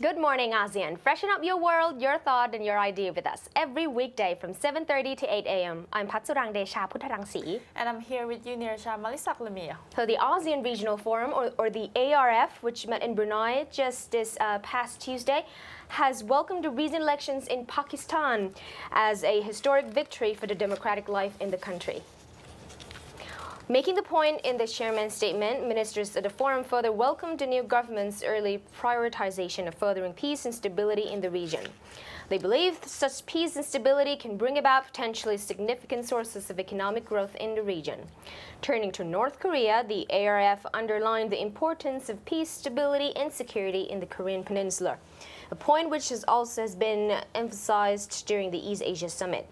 Good morning, ASEAN. Freshen up your world, your thought, and your idea with us every weekday from 7:30 to 8 a.m. I'm Patsurang Desha Putharangsi. And I'm here with you, Nirsha Malisak Lamia. So the ASEAN Regional Forum, or the ARF, which met in Brunei just this past Tuesday, has welcomed the recent elections in Pakistan as a historic victory for the democratic life in the country. Making the point in the chairman's statement, ministers at the forum further welcomed the new government's early prioritization of furthering peace and stability in the region. They believe such peace and stability can bring about potentially significant sources of economic growth in the region. Turning to North Korea, the ARF underlined the importance of peace, stability, and security in the Korean Peninsula, a point which has been emphasized during the East Asia Summit.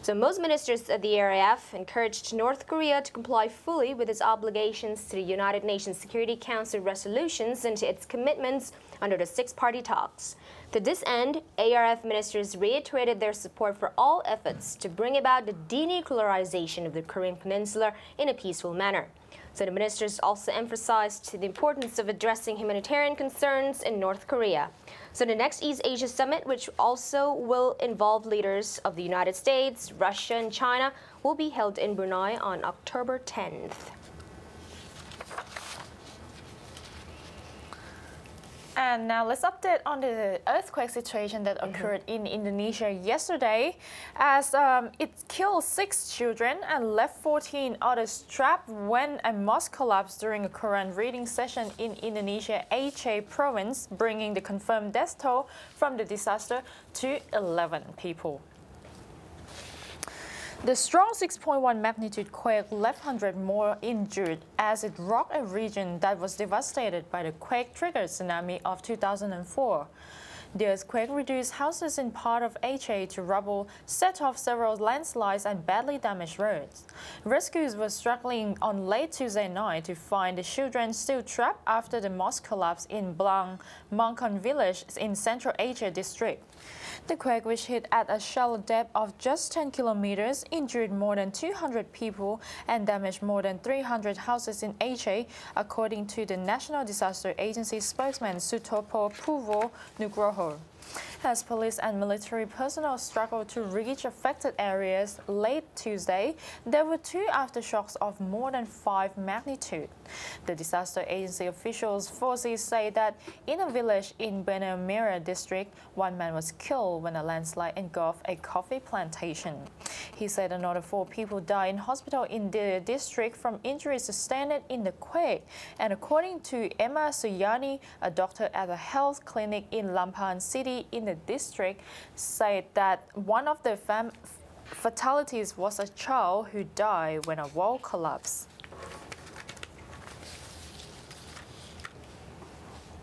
So most ministers at the ARF encouraged North Korea to comply fully with its obligations to the United Nations Security Council resolutions and to its commitments under the six-party talks. To this end, ARF ministers reiterated their support for all efforts to bring about the denuclearization of the Korean Peninsula in a peaceful manner. So the ministers also emphasized the importance of addressing humanitarian concerns in North Korea. So the next East Asia Summit, which also will involve leaders of the United States, Russia, and China, will be held in Brunei on October 10th. And now let's update on the earthquake situation that occurred in Indonesia yesterday, as it killed 6 children and left 14 others trapped when a mosque collapsed during a Quran reading session in Indonesia Aceh province, bringing the confirmed death toll from the disaster to 11 people. The strong 6.1 magnitude quake left 100 more injured as it rocked a region that was devastated by the quake-triggered tsunami of 2004. The earthquake reduced houses in part of Aceh to rubble, set off several landslides and badly damaged roads. Rescues were struggling on late Tuesday night to find the children still trapped after the mosque collapse in Blang Mangkon village in central Aceh district. The quake, which hit at a shallow depth of just 10 kilometers, injured more than 200 people and damaged more than 300 houses in Aceh, according to the National Disaster Agency spokesman Sutopo Purwo Nugroho. As police and military personnel struggled to reach affected areas late Tuesday, there were 2 aftershocks of more than 5 magnitude. The disaster agency officials forces say that in a village in Bena Mera district, 1 man was killed when a landslide engulfed a coffee plantation. He said another 4 people died in hospital in the district from injuries sustained in the quake. And according to Emma Suyani, a doctor at a health clinic in Lampan City in the district, said that one of the fatalities was a child who died when a wall collapsed.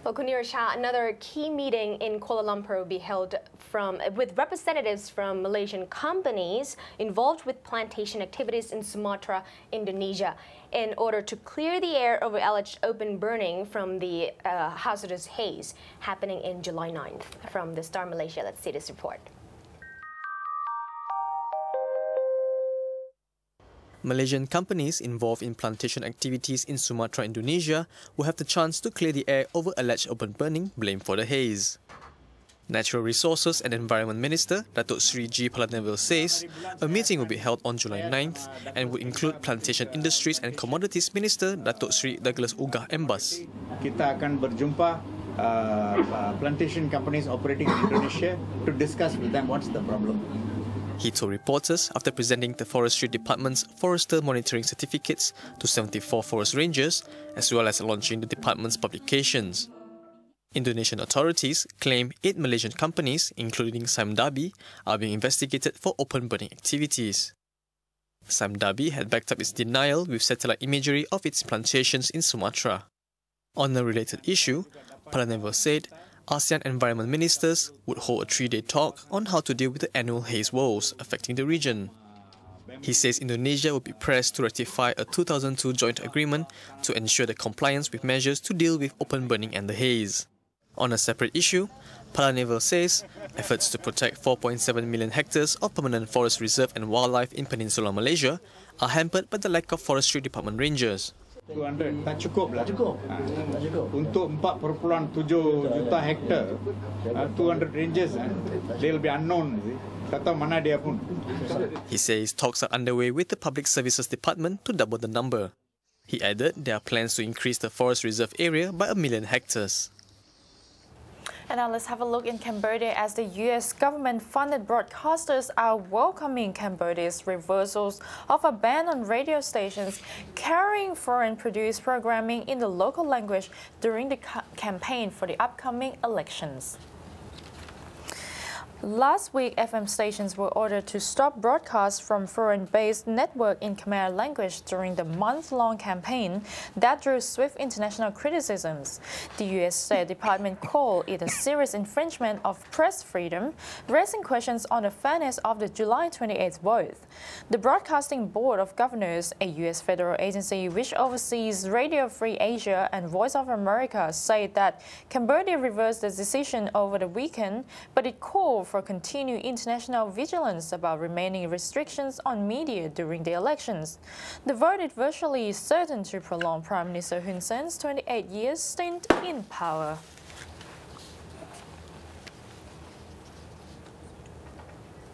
Well, Kunirsha, another key meeting in Kuala Lumpur will be held with representatives from Malaysian companies involved with plantation activities in Sumatra, Indonesia, in order to clear the air over alleged open burning from the hazardous haze happening in July 9th. From the Star Malaysia, let's see this report. Malaysian companies involved in plantation activities in Sumatra, Indonesia will have the chance to clear the air over alleged open burning blamed for the haze. Natural Resources and Environment Minister Datuk Sri G. Palanivil says a meeting will be held on July 9th and will include Plantation Industries and Commodities Minister Datuk Sri Douglas Ugah Embas. Kita akan berjumpa plantation companies operating in Indonesia to discuss with them what's the problem. He told reporters after presenting the Forestry Department's Forester Monitoring Certificates to 74 forest rangers, as well as launching the department's publications. Indonesian authorities claim 8 Malaysian companies, including Samdabi, are being investigated for open burning activities. Samdabi had backed up its denial with satellite imagery of its plantations in Sumatra. On a related issue, Palanivil said ASEAN environment ministers would hold a 3-day talk on how to deal with the annual haze woes affecting the region. He says Indonesia will be pressed to ratify a 2002 joint agreement to ensure the compliance with measures to deal with open burning and the haze. On a separate issue, Palanivil says efforts to protect 4.7 million hectares of permanent forest reserve and wildlife in Peninsular Malaysia are hampered by the lack of Forestry Department rangers. 200 tak cukup lah. Tak cukup. Untuk 4.7 juta hektar, 200 ranges, they'll be unknown. Tak tahu mana dia pun. He says talks are underway with the Public Services Department to double the number. He added there are plans to increase the forest reserve area by 1 million hectares. And now let's have a look in Cambodia as the US government-funded broadcasters are welcoming Cambodia's reversals of a ban on radio stations carrying foreign-produced programming in the local language during the campaign for the upcoming elections. Last week, FM stations were ordered to stop broadcasts from foreign-based network in Khmer language during the month-long campaign that drew swift international criticisms. The U.S. State Department called it a serious infringement of press freedom, raising questions on the fairness of the July 28th vote. The Broadcasting Board of Governors, a U.S. federal agency which oversees Radio Free Asia and Voice of America, said that Cambodia reversed the decision over the weekend, but it called for continued international vigilance about remaining restrictions on media during the elections. The vote is virtually certain to prolong Prime Minister Hun Sen's 28-year stint in power.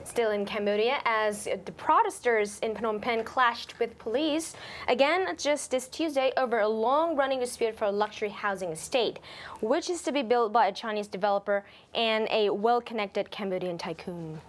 Still in Cambodia, as the protesters in Phnom Penh clashed with police again just this Tuesday over a long-running dispute for a luxury housing estate, which is to be built by a Chinese developer and a well-connected Cambodian tycoon.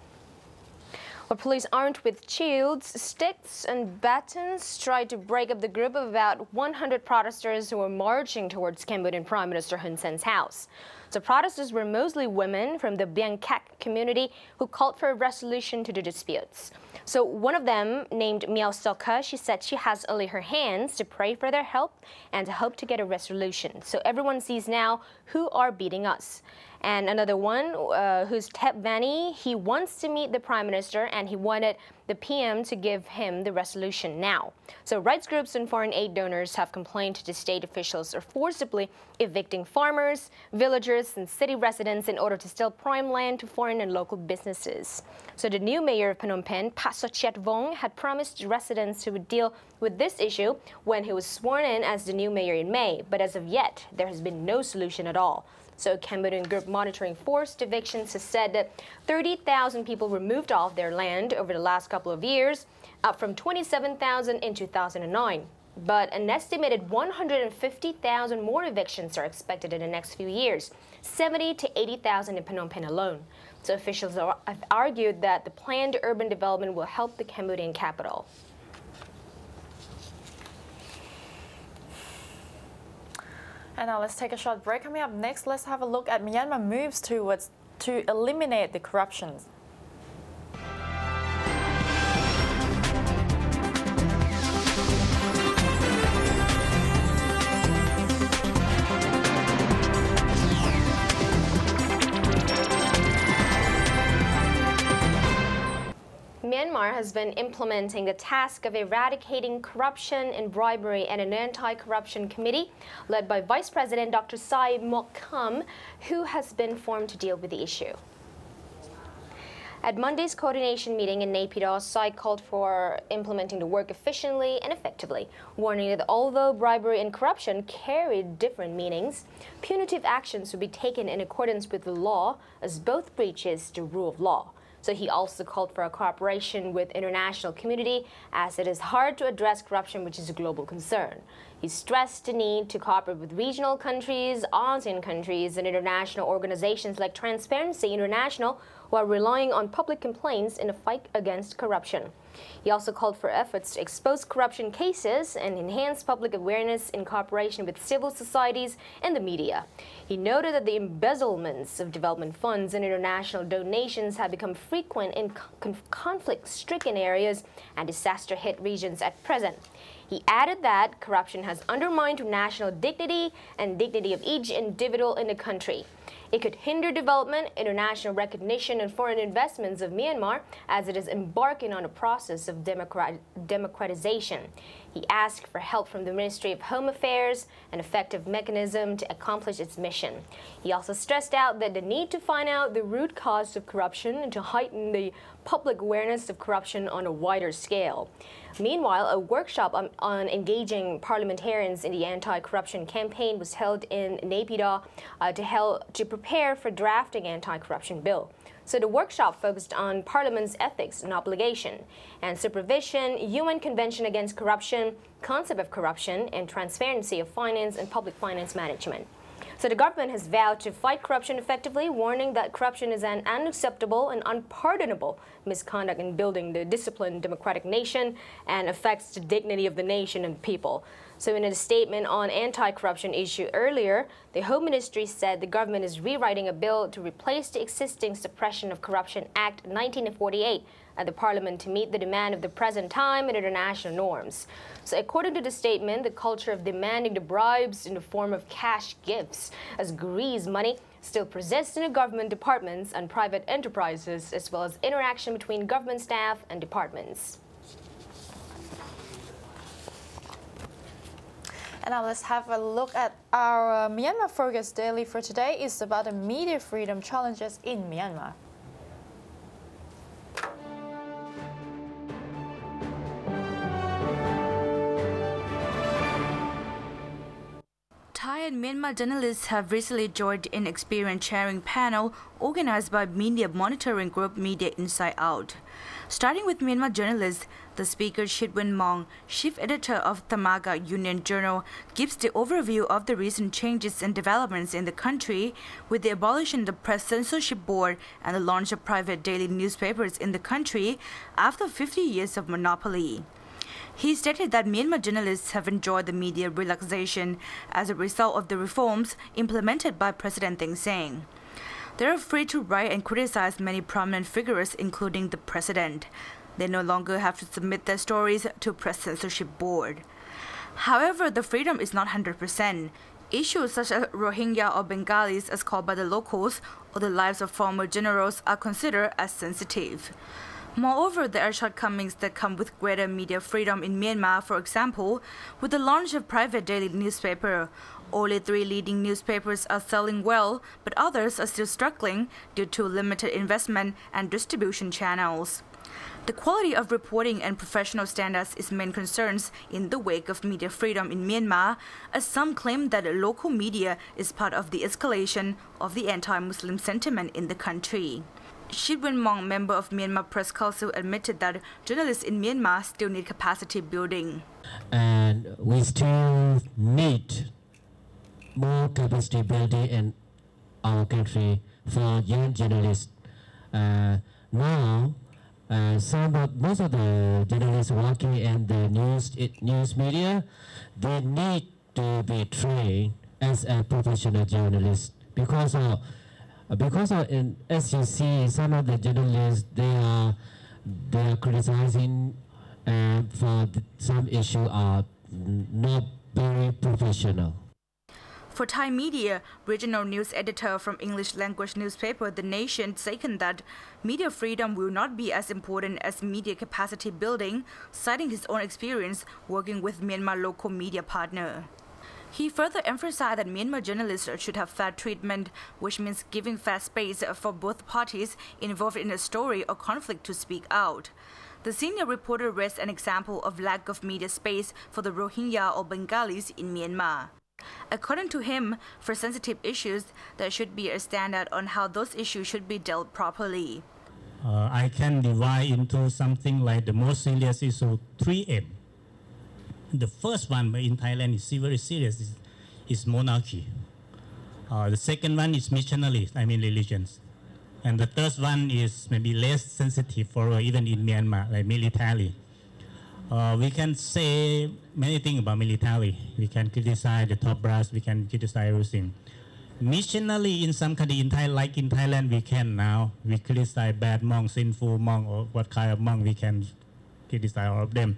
Well, police armed with shields, sticks and batons tried to break up the group of about 100 protesters who were marching towards Cambodian Prime Minister Hun Sen's house. The protesters were mostly women from the Biankak community who called for a resolution to the disputes. So one of them, named Miao Soka, she said she has only her hands to pray for their help and to hope to get a resolution. So everyone sees now who are beating us. And another one, who's Tep Vanny, he wants to meet the Prime Minister and he wanted the PM to give him the resolution now. So rights groups and foreign aid donors have complained to the state officials are forcibly evicting farmers, villagers and city residents in order to sell prime land to foreign and local businesses. So the new mayor of Phnom Penh, Pasochet Vong, had promised residents he would deal with this issue when he was sworn in as the new mayor in May. But as of yet, there has been no solution at all. So Cambodian group monitoring forced evictions has said that 30,000 people were moved off their land over the last couple of years, up from 27,000 in 2009. But an estimated 150,000 more evictions are expected in the next few years, 70 to 80,000 in Phnom Penh alone. So officials have argued that the planned urban development will help the Cambodian capital. And now let's take a short break. Coming up next, let's have a look at Myanmar moves to eliminate the corruption. Myanmar has been implementing the task of eradicating corruption and bribery and an anti-corruption committee led by Vice President Dr. Sai Mok-kham, who has been formed to deal with the issue. At Monday's coordination meeting in Naypyidaw, Sai called for implementing the work efficiently and effectively, warning that although bribery and corruption carried different meanings, punitive actions would be taken in accordance with the law, as both breaches the rule of law. So he also called for a cooperation with international community, as it is hard to address corruption, which is a global concern. He stressed the need to cooperate with regional countries, ASEAN countries, and international organizations like Transparency International, while relying on public complaints in the fight against corruption. He also called for efforts to expose corruption cases and enhance public awareness in cooperation with civil societies and the media. He noted that the embezzlements of development funds and international donations have become frequent in conflict-stricken areas and disaster-hit regions at present. He added that corruption has undermined national dignity and dignity of each individual in the country. It could hinder development, international recognition, and foreign investments of Myanmar as it is embarking on a process of democratization. He asked for help from the Ministry of Home Affairs, an effective mechanism to accomplish its mission. He also stressed out that the need to find out the root cause of corruption and to heighten the public awareness of corruption on a wider scale. Meanwhile, a workshop on engaging parliamentarians in the anti-corruption campaign was held in Naypyidaw to prepare for drafting anti-corruption bill. So the workshop focused on Parliament's ethics and obligation, and supervision, UN Convention Against Corruption, concept of corruption, and transparency of finance and public finance management. So the government has vowed to fight corruption effectively, warning that corruption is an unacceptable and unpardonable misconduct in building the disciplined democratic nation and affects the dignity of the nation and people. So in a statement on anti-corruption issue earlier, the Home Ministry said the government is rewriting a bill to replace the existing Suppression of Corruption Act 1948 at the Parliament to meet the demand of the present time and international norms. So according to the statement, the culture of demanding the bribes in the form of cash gifts as grease money still persists in the government departments and private enterprises, as well as interaction between government staff and departments. And now let's have a look at our Myanmar Focus Daily for today. It's about the media freedom challenges in Myanmar. Thai and Myanmar journalists have recently joined an experience sharing panel organized by media monitoring group Media Inside Out. Starting with Myanmar journalist, the speaker Shitwin Mong, chief editor of Tamaga Union Journal, gives the overview of the recent changes and developments in the country with the abolition of the Press Censorship Board and the launch of private daily newspapers in the country after 50 years of monopoly. He stated that Myanmar journalists have enjoyed the media relaxation as a result of the reforms implemented by President Thein Sein. They are free to write and criticize many prominent figures, including the president. They no longer have to submit their stories to Press Censorship Board. However, the freedom is not 100%. Issues such as Rohingya or Bengalis, as called by the locals, or the lives of former generals are considered as sensitive. Moreover, there are shortcomings that come with greater media freedom in Myanmar. For example, with the launch of private daily newspaper, only 3 leading newspapers are selling well, but others are still struggling due to limited investment and distribution channels. The quality of reporting and professional standards is main concerns in the wake of media freedom in Myanmar, as some claim that local media is part of the escalation of the anti-Muslim sentiment in the country. Shitwin Mong, member of Myanmar Press Council, admitted that journalists in Myanmar still need capacity building. And we still need more capacity building in our country for young journalists. Now, most of the journalists working in the news media, they need to be trained as a professional journalist because as you see, some of the journalists they are criticizing for some issue are not very professional. For Thai media, regional news editor from English language newspaper The Nation seconded that media freedom will not be as important as media capacity building, citing his own experience working with Myanmar local media partner. He further emphasized that Myanmar journalists should have fair treatment, which means giving fair space for both parties involved in a story or conflict to speak out. The senior reporter raised an example of lack of media space for the Rohingya or Bengalis in Myanmar. According to him, for sensitive issues, there should be a standard on how those issues should be dealt properly. I can divide into something like the most serious issue, 3M. The first one in Thailand is very serious, is monarchy. The second one is missionary, religions. And the third one is maybe less sensitive for even in Myanmar, like military. We can say many things about military. We can criticize the top brass, we can criticize everything. Missionary in some country, like in Thailand, we can now. We criticize bad monk, sinful monk, or what kind of monk we can criticize all of them.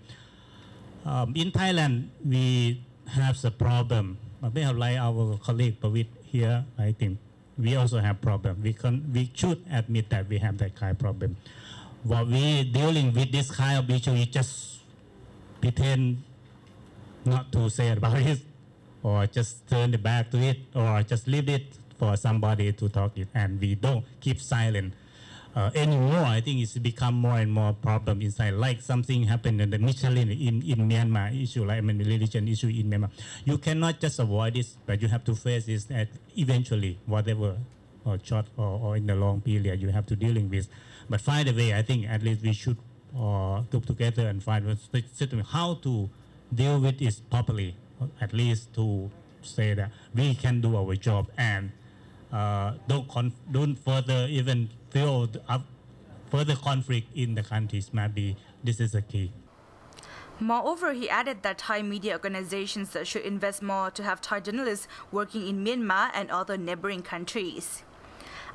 In Thailand, we have a problem. We have like our colleague Pawit here, I think. We also have problem. We should admit that we have that kind of problem. What we dealing with this kind of issue, we just pretend not to say about it, or just turn the back to it, or just leave it for somebody to talk it, and we don't keep silent. anymore. I think it's become more and more problem inside. Like something happened in the Michelin in Myanmar issue, like religion issue in Myanmar. You cannot just avoid this, but you have to face this at eventually, whatever, or short or in the long period you have to dealing with. But find a way. I think at least we should come together and find a system how to deal with this properly. At least to say that we can do our job and don't further even fuel up further conflict in the countries. Maybe this is the key. Moreover, he added that Thai media organizations should invest more to have Thai journalists working in Myanmar and other neighboring countries.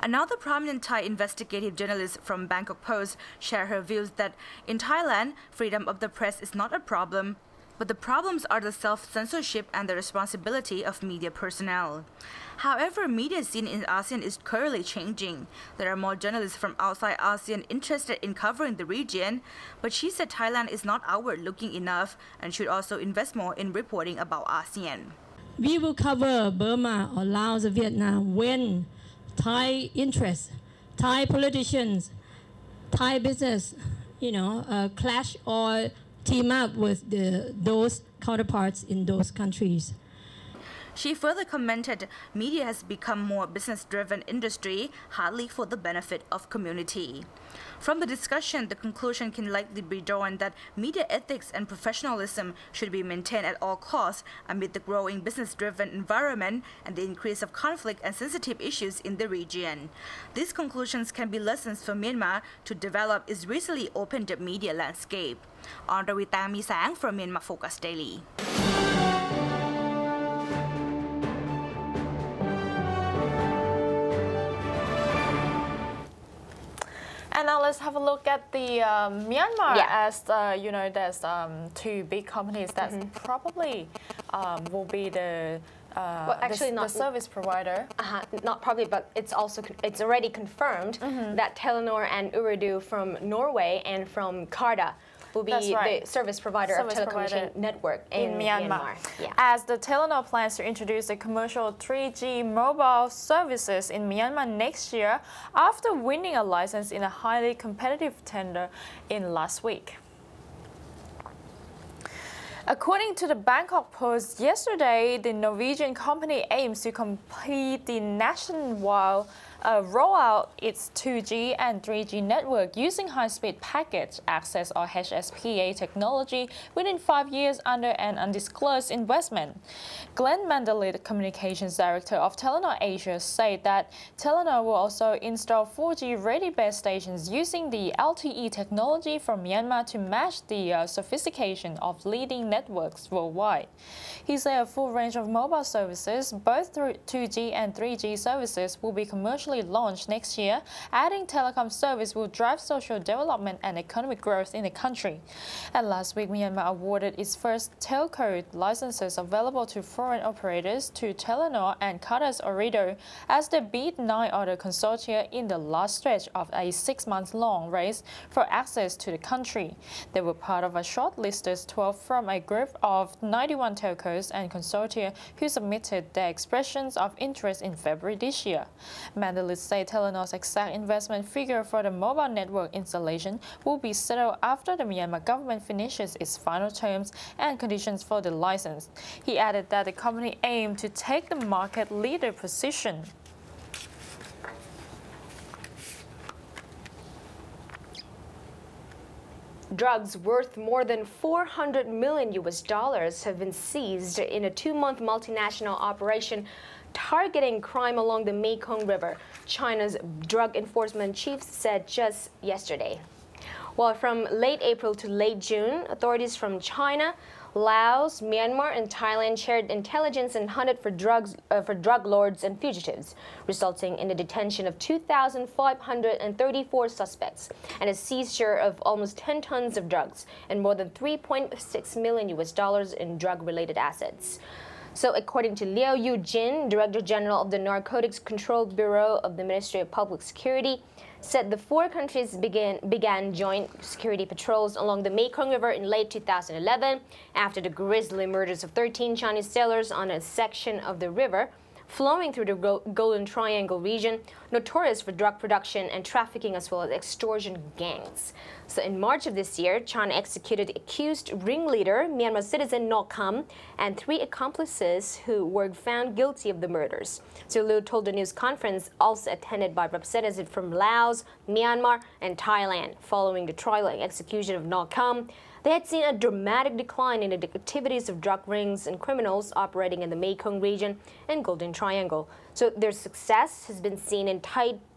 Another prominent Thai investigative journalist from Bangkok Post shared her views that in Thailand, freedom of the press is not a problem, but the problems are the self-censorship and the responsibility of media personnel. However, media scene in ASEAN is currently changing. There are more journalists from outside ASEAN interested in covering the region, but she said Thailand is not outward-looking enough and should also invest more in reporting about ASEAN. We will cover Burma or Laos or Vietnam when Thai interests, Thai politicians, Thai business, clash or team up with those counterparts in those countries. She further commented, media has become more business-driven industry, hardly for the benefit of community. From the discussion, the conclusion can likely be drawn that media ethics and professionalism should be maintained at all costs amid the growing business-driven environment and the increase of conflict and sensitive issues in the region. These conclusions can be lessons for Myanmar to develop its recently opened media landscape. Onravita Misang from MYANMAR FOCUS DAILY. And now let's have a look at the Myanmar. As there's two big companies that probably will be the service provider. Not probably, but it's already confirmed that Telenor and Ooredoo from Norway and from Carta will be the service provider of telecommunication network in Myanmar. As the Telenor plans to introduce the commercial 3G mobile services in Myanmar next year after winning a license in a highly competitive tender in last week. According to the Bangkok Post yesterday, the Norwegian company aims to complete the nationwide rollout its 2G and 3G network using high-speed packet access or HSPA technology within 5 years under an undisclosed investment. Glenn Mandalay, the communications director of Telenor Asia, said that Telenor will also install 4G ready base stations using the LTE technology from Myanmar to match the sophistication of leading networks worldwide. He said a full range of mobile services, both through 2G and 3G services, will be commercially launched next year. Adding telecom service will drive social development and economic growth in the country. And last week, Myanmar awarded its first telco licenses available to foreign operators to Telenor and Qatar's Ooredoo as they beat 9 other consortia in the last stretch of a 6-month-long race for access to the country. They were part of a shortlisted 12 from a group of 91 telcos and consortia who submitted their expressions of interest in February this year. Mandalay say Telenor's exact investment figure for the mobile network installation will be settled after the Myanmar government finishes its final terms and conditions for the license. He added that the company aimed to take the market leader position. Drugs worth more than $400 million have been seized in a 2-month multinational operation targeting crime along the Mekong River, China's drug enforcement chief said just yesterday. While from late April to late June, authorities from China, Laos, Myanmar, and Thailand shared intelligence and hunted for drug lords and fugitives, resulting in the detention of 2,534 suspects and a seizure of almost 10 tons of drugs and more than $3.6 million in drug-related assets. So according to Liao Yu-jin, Director General of the Narcotics Control Bureau of the Ministry of Public Security, said the 4 countries began joint security patrols along the Mekong River in late 2011 after the grisly murders of 13 Chinese sailors on a section of the river flowing through the Golden Triangle region, notorious for drug production and trafficking as well as extortion gangs. So in March of this year, China executed the accused ringleader, Myanmar citizen Kam, and 3 accomplices who were found guilty of the murders. So Liu told the news conference, also attended by representatives from Laos, Myanmar, and Thailand. Following the trial and execution of Kam, they had seen a dramatic decline in the activities of drug rings and criminals operating in the Mekong region and Golden Triangle. So their success has been seen in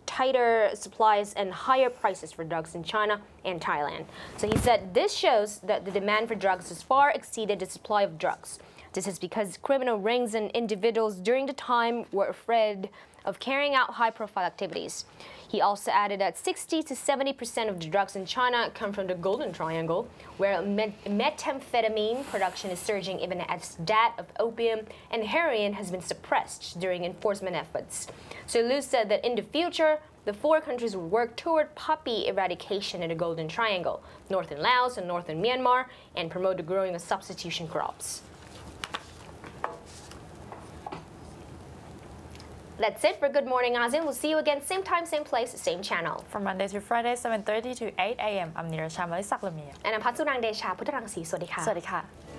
tighter supplies and higher prices for drugs in China and Thailand. So he said this shows that the demand for drugs has far exceeded the supply of drugs. This is because criminal rings and individuals during the time were afraid of carrying out high-profile activities. He also added that 60 to 70% of the drugs in China come from the Golden Triangle, where methamphetamine production is surging even as that of opium and heroin has been suppressed during enforcement efforts. So Liu said that in the future, the 4 countries will work toward poppy eradication in the Golden Triangle, northern Laos and northern Myanmar, and promote the growing of substitution crops. That's it for Good Morning ASEAN. We'll see you again same time, same place, same channel. From Monday to Friday, 7:30 to 8 a.m. I'm Nira Shamali Saklamia. And I'm Patsurang Desha Putarang Si. สวัสดีค่ะ สวัสดีค่ะ